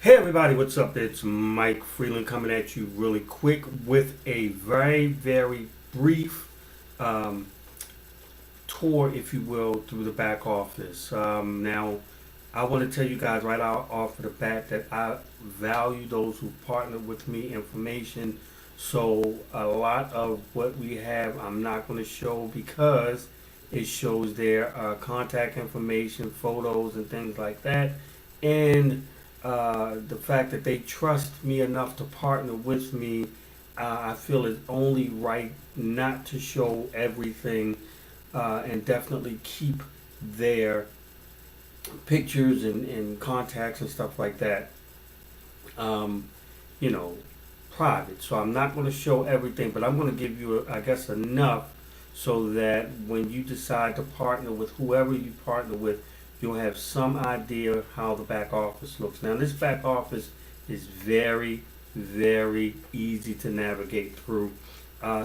Hey everybody, what's up? It's Mike Freeland coming at you really quick with a very brief um, tour, if you will, through the back office. Now, I want to tell you guys right out off of the bat that I value those who partner with me information. So a lot of what we have, I'm not going to show because it shows their contact information, photos, and things like that, and the fact that they trust me enough to partner with me. I feel it's only right not to show everything, and definitely keep their pictures and contacts and stuff like that, um, you know, private. So I'm not going to show everything, but I'm going to give you, I guess, enough so that when you decide to partner with whoever you partner with, you'll have some idea how the back office looks. Now, this back office is very easy to navigate through.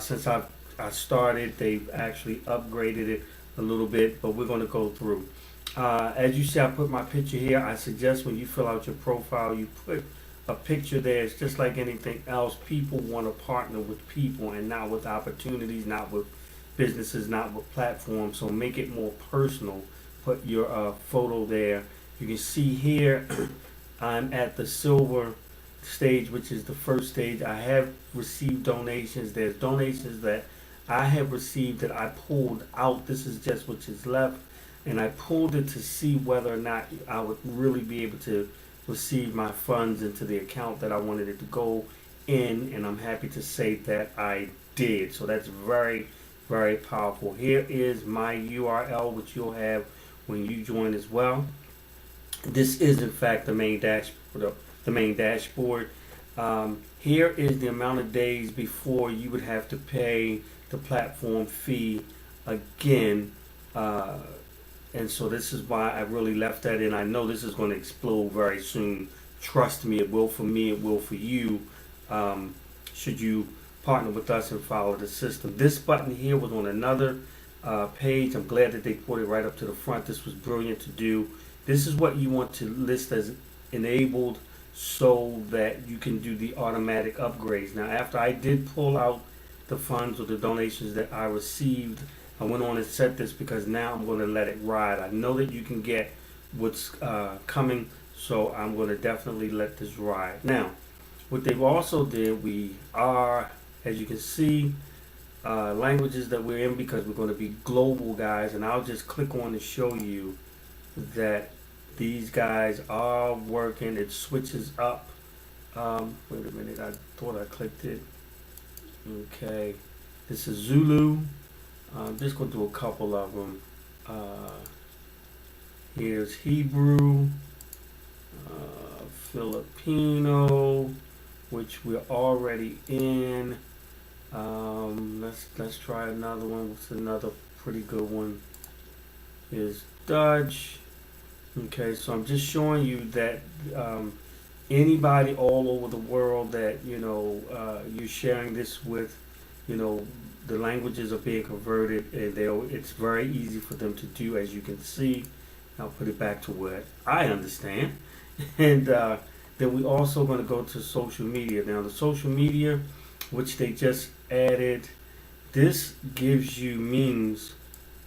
Since I started, they've actually upgraded it a little bit, but we're going to go through. As you see, I put my picture here. I suggest when you fill out your profile, you put a picture there. It's just like anything else. People want to partner with people and not with opportunities, not with businesses, not with platforms. So make it more personal. Put your photo there. You can see here, I'm at the silver stage, which is the first stage. I have received donations. There's donations that I have received that I pulled out. This is just what is left, and I pulled it to see whether or not I would really be able to receive my funds into the account that I wanted it to go in, and I'm happy to say that I did. So that's very powerful. Here is my URL, which you'll have when you join as well. This is in fact the main dashboard. The main dashboard. Here is the amount of days before you would have to pay the platform fee again. Uh, and so this is why I really left that in. I know this is going to explode very soon. Trust me, it will for me, it will for you. Should you partner with us and follow the system. This button here was on another page. I'm glad that they put it right up to the front. This was brilliant to do. This is what you want to list as enabled so that you can do the automatic upgrades. Now, after I did pull out the funds or the donations that I received, I went on and set this because now I'm going to let it ride. I know that you can get what's coming, so I'm going to definitely let this ride. Now, what they've also did, we are, as you can see, languages that we're in because we're going to be global, guys, and I'll just click on to show you that these guys are working. It switches up. Wait a minute, I thought I clicked it. Okay, this is Zulu. I'm just going to do a couple of them. Here's Hebrew, Filipino, which we're already in. Let's try another one. What's another pretty good one? Is Dutch. Okay, so I'm just showing you that anybody all over the world that you're sharing this with, you know, the languages are being converted, and it's very easy for them to do, as you can see. I'll put it back to what I understand, and then we also going to go to social media. Now, the social media, which they just added, this gives you memes.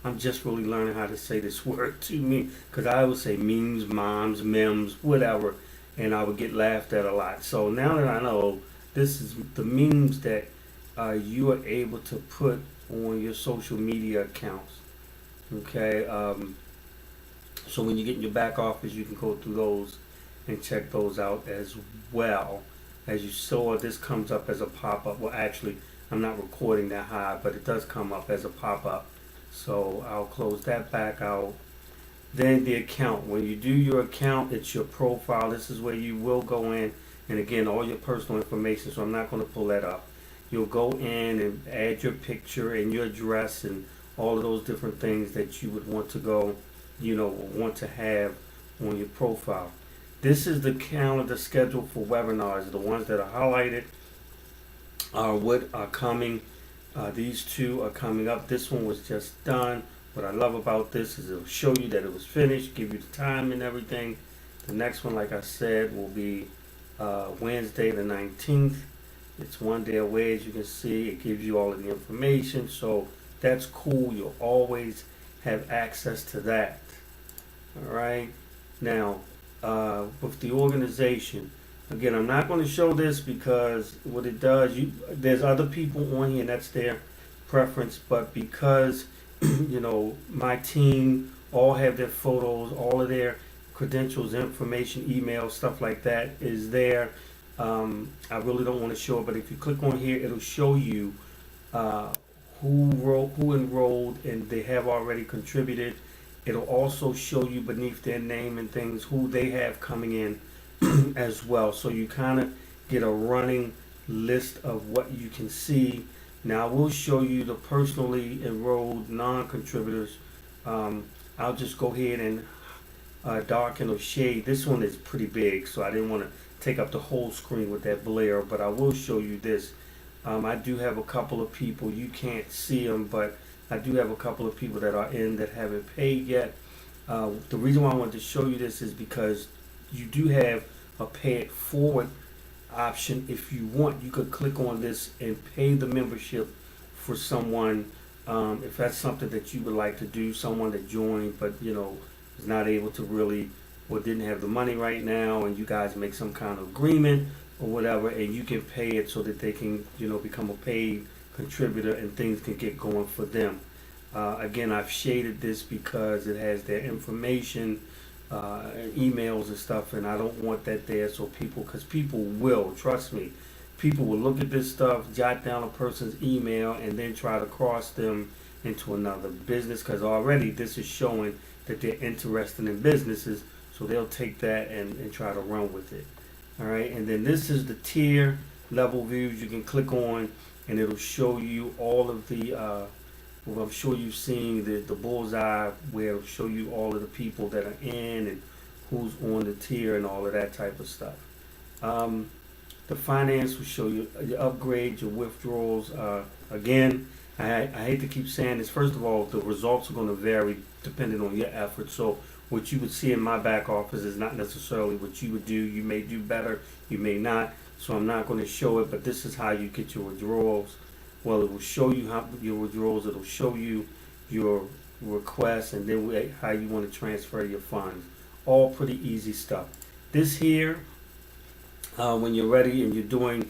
I'm just really learning how to say this word to me because I would say memes, moms, memes, whatever, and I would get laughed at a lot. So now that I know this is the memes that you are able to put on your social media accounts. Okay, so when you get in your back office, you can go through those and check those out as well. As you saw, this comes up as a pop-up. Well, actually, I'm not recording that high, but it does come up as a pop-up. So I'll close that back out. Then the account. When you do your account, it's your profile. This is where you will go in, and again, all your personal information. So I'm not going to pull that up. You'll go in and add your picture and your address and all of those different things that you would want to go, want to have on your profile. This is the calendar schedule for webinars. The ones that are highlighted are what are coming. These two are coming up. This one was just done. What I love about this is it'll show you that it was finished, give you the time and everything. The next one, like I said, will be Wednesday the 19th. It's one day away, as you can see. It gives you all of the information, so that's cool. You'll always have access to that. All right. Now, with the organization, again, I'm not going to show this because what it does, there's other people on here, and that's their preference. But because my team all have their photos, all of their credentials, information, email, stuff like that is there. I really don't want to show it, but if you click on here, it'll show you who enrolled, and they have already contributed. It'll also show you beneath their name and things who they have coming in as well. So you kind of get a running list of what you can see. Now, I will show you the personally enrolled non-contributors. I'll just go ahead and darken or shade. This one is pretty big, so I didn't want to take up the whole screen with that blare, but I will show you this. I do have a couple of people, you can't see them, but I do have a couple of people that are in that haven't paid yet. The reason why I wanted to show you this is because you do have a pay it forward option. If you want, you could click on this and pay the membership for someone, if that's something that you would like to do, someone that joined but is not able to really, or didn't have the money right now, and you guys make some kind of agreement or whatever, and you can pay it so that they can become a paid contributor and things can get going for them. Again, I've shaded this because it has their information, emails and stuff, and I don't want that there, so because people will, trust me, people will look at this stuff, jot down a person's email, and then try to cross them into another business, because already this is showing that they're interested in businesses, so they'll take that and try to run with it. All right, and then this is the tier level views. You can click on, and it'll show you all of the, well, I'm sure you've seen the bullseye where it'll show you all of the people that are in and who's on the tier and all of that type of stuff. The finance will show you your upgrades, your withdrawals. Again, I hate to keep saying this. First of all, the results are going to vary depending on your efforts. So what you would see in my back office is not necessarily what you would do. You may do better, you may not. So I'm not going to show it, but this is how you get your withdrawals. Well, it will show you how your withdrawals. It'll show you your requests, and then how you want to transfer your funds. All pretty easy stuff. This here, when you're ready and you're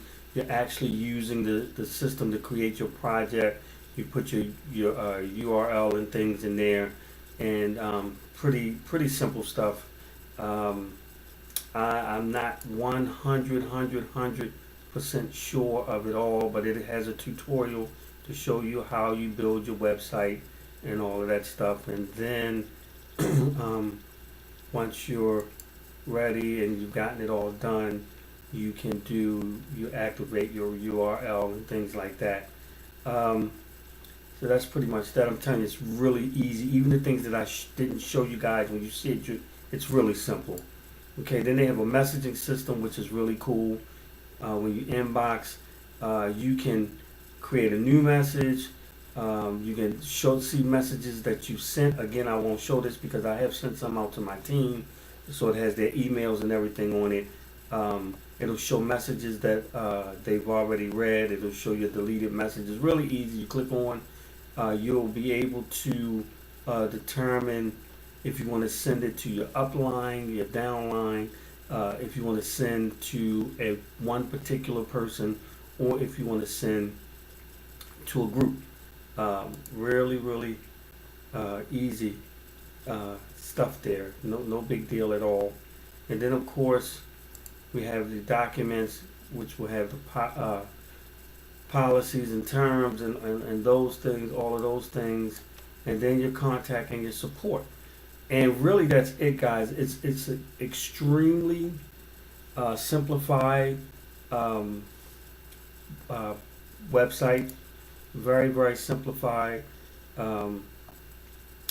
actually using the system to create your project. You put your URL and things in there, and pretty simple stuff. I'm not 100% sure of it all, but it has a tutorial to show you how you build your website and all of that stuff. And then once you're ready and you've gotten it all done, you activate your URL and things like that. So that's pretty much that. I'm telling you, it's really easy. Even the things that I didn't show you guys, when you see it, it's really simple. Okay, then they have a messaging system, which is really cool. When you inbox, you can create a new message. You can see messages that you sent. Again, I won't show this because I have sent some out to my team, so it has their emails and everything on it. It'll show messages that they've already read. It'll show you deleted messages. Really easy. You click on, you'll be able to determine if you want to send it to your upline, your downline, if you want to send to one particular person, or if you want to send to a group. Really easy stuff there. No big deal at all. And then of course we have the documents, which will have the policies and terms and those things, all of those things, and then your contact and your support. And really that's it, guys. It's an extremely simplified website. Very simplified.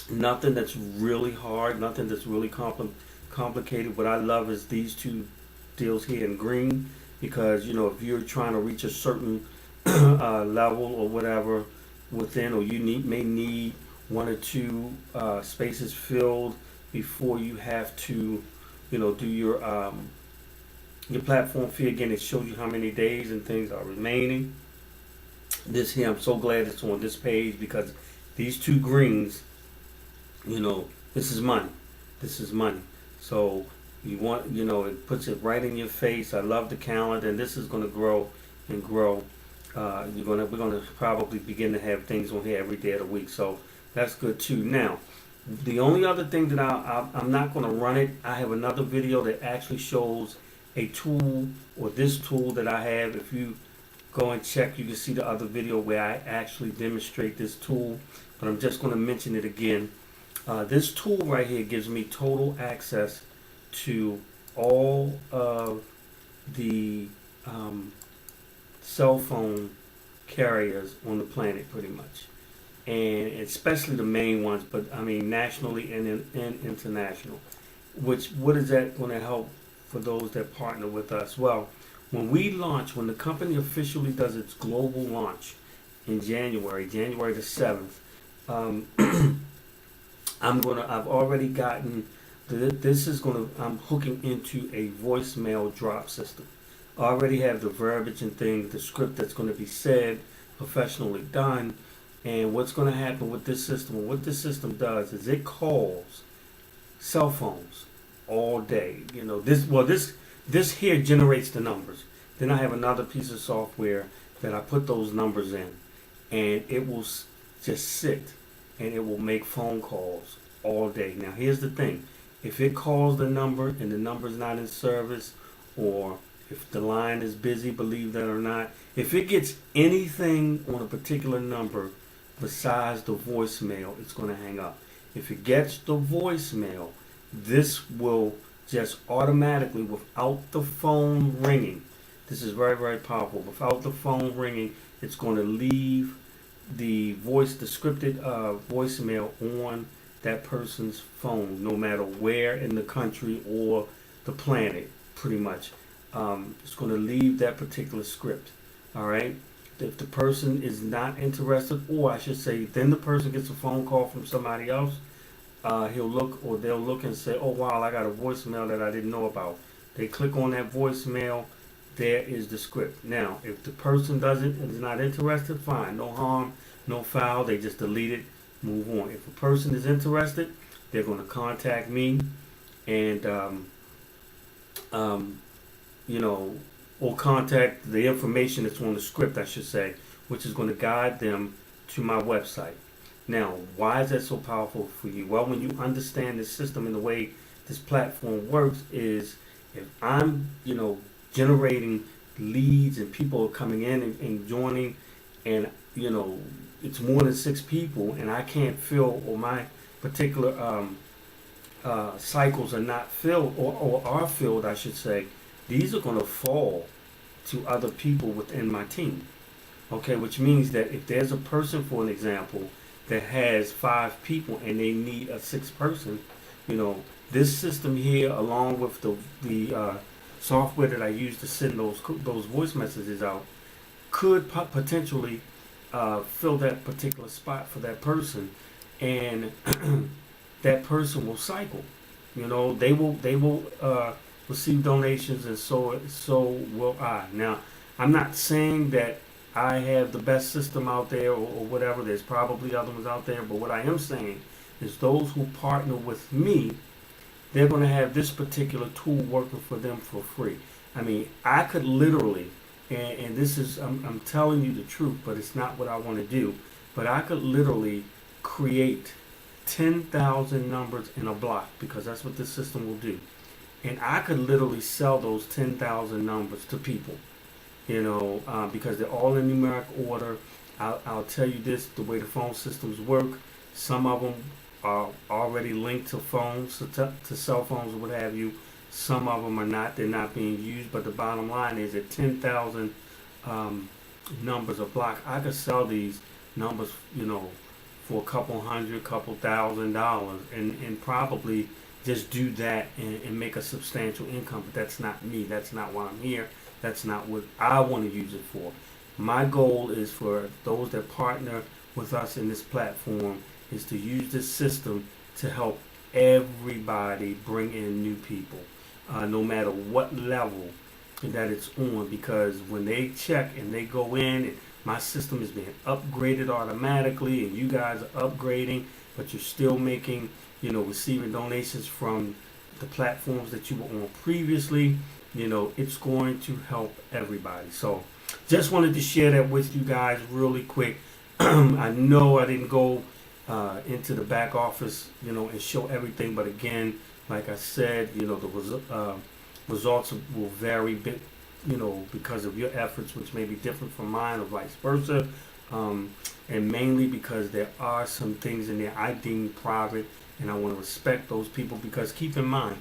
Nothing that's really hard, nothing that's really complicated. What I love is these two deals here in green, because if you're trying to reach a certain level or whatever within, or you may need one or two spaces filled before you have to do your platform fee again. It shows you how many days and things are remaining. This here, I'm so glad it's on this page because these two greens, this is money. This is money. So you want, it puts it right in your face. I love the calendar, and this is going to grow and grow. We're gonna probably begin to have things on here every day of the week. So that's good too. Now, the only other thing that I'm not going to run it. I have another video that actually shows a tool, or this tool that I have. If you go and check, you can see the other video where I actually demonstrate this tool, but I'm just going to mention it again. This tool right here gives me total access to all of the cell phone carriers on the planet, pretty much, and especially the main ones, but I mean nationally and international. What is that going to help for those that partner with us? Well, when the company officially does its global launch in January the 7th, I've already gotten, I'm hooking into a voicemail drop system. I already have the verbiage and things, the script that's going to be said, professionally done. And what's going to happen with this system, what this system does is it calls cell phones all day. This here generates the numbers. Then I have another piece of software that I put those numbers in, and it will just sit and it will make phone calls all day. Now here's the thing: if it calls the number and the number's not in service, or if the line is busy, believe that or not, if it gets anything on a particular number besides the voicemail, it's going to hang up. If it gets the voicemail, this will just automatically, without the phone ringing, this is very, very powerful. Without the phone ringing, it's going to leave the scripted voicemail on that person's phone, no matter where in the country or the planet, pretty much. It's going to leave that particular script. All right. If the person is not interested, or I should say, then the person gets a phone call from somebody else, they'll look and say, "Oh wow, I got a voicemail that I didn't know about." They click on that voicemail. There is the script. Now, if the person is not interested, fine, no harm, no foul. They just delete it, move on. If a person is interested, they're going to contact me, and or contact the information that's on the script, I should say, which is going to guide them to my website. Now, why is that so powerful for you? Well, when you understand the system and the way this platform works, is if I'm, generating leads and people are coming in and joining, and it's more than 6 people, and I can't fill, or my particular cycles are not filled, or are filled, I should say, these are going to fall to other people within my team. Okay, which means that if there's a person, for an example, that has 5 people and they need a 6th person, this system here, along with the software that I use to send those voice messages out, could potentially fill that particular spot for that person, and that person will cycle. They will receive donations, and so will I. Now, I'm not saying that I have the best system out there, or whatever. There's probably other ones out there, but what I am saying is those who partner with me, they're going to have this particular tool working for them for free. I mean, I could literally, and this is, I'm telling you the truth, but it's not what I want to do, but I could literally create 10,000 numbers in a block, because that's what this system will do. And I could literally sell those 10,000 numbers to people, because they're all in numeric order. I'll tell you this, the way the phone systems work, some of them are already linked to phones, to cell phones or what have you. Some of them are not, they're not being used, but the bottom line is at 10,000 numbers a block, I could sell these numbers, for a couple hundred, couple $1,000, and probably just do that and make a substantial income. But that's not me. That's not why I'm here. That's not what I want to use it for. My goal is for those that partner with us in this platform is to use this system to help everybody bring in new people. no matter what level that it's on, because when they check and they go in and my system is being upgraded automatically and you guys are upgrading, but you're still making, receiving donations from the platforms that you were on previously, it's going to help everybody. So just wanted to share that with you guys really quick. I know I didn't go into the back office, and show everything, but again, like I said, the results will vary bit, because of your efforts, which may be different from mine or vice versa. And mainly because there are some things in there I deem private, and I want to respect those people, because keep in mind,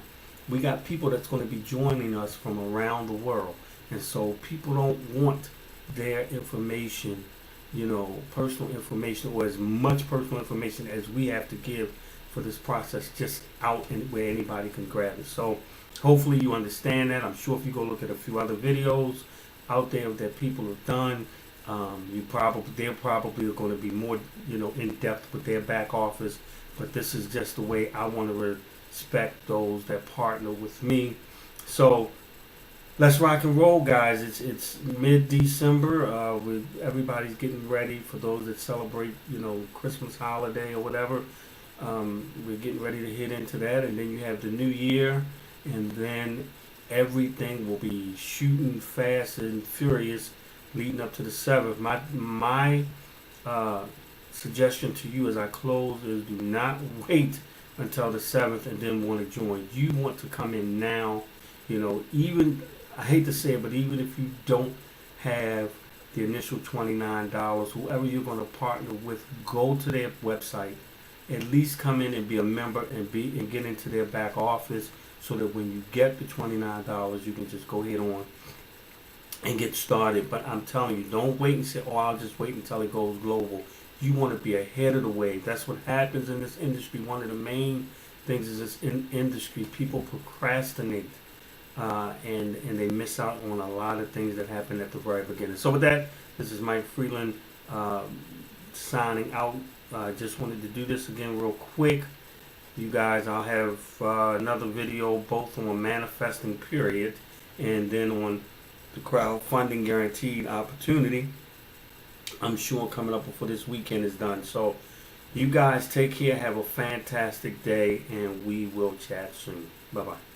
we got people that's going to be joining us from around the world, and so people don't want their information, personal information, or as much personal information as we have to give for this process, just out and where anybody can grab it. So hopefully you understand that. I'm sure if you go look at a few other videos out there that people have done, they're probably going to be more, in depth with their back office. But this is just the way I want to respect those that partner with me. So let's rock and roll, guys. It's mid-December. Everybody's getting ready. For those that celebrate, Christmas holiday or whatever, we're getting ready to hit into that, and then you have the new year, and then everything will be shooting fast and furious leading up to the 7th. My suggestion to you as I close is, do not wait until the 7th and then want to join. You want to come in now. Even, I hate to say it, but even if you don't have the initial $29, whoever you're going to partner with, go to their website. At least come in and be a member and get into their back office, so that when you get the $29, you can just go ahead on and get started. But I'm telling you, don't wait and say, oh, I'll just wait until it goes global. You want to be ahead of the wave. That's what happens in this industry. One of the main things is this industry, people procrastinate, and they miss out on a lot of things that happen at the very beginning. So with that, this is Mike Freeland signing out. I just wanted to do this again real quick. You guys, I'll have another video both on manifesting period and then on the crowdfunding guaranteed opportunity. I'm sure coming up before this weekend is done. So you guys take care, have a fantastic day, and we will chat soon. Bye-bye.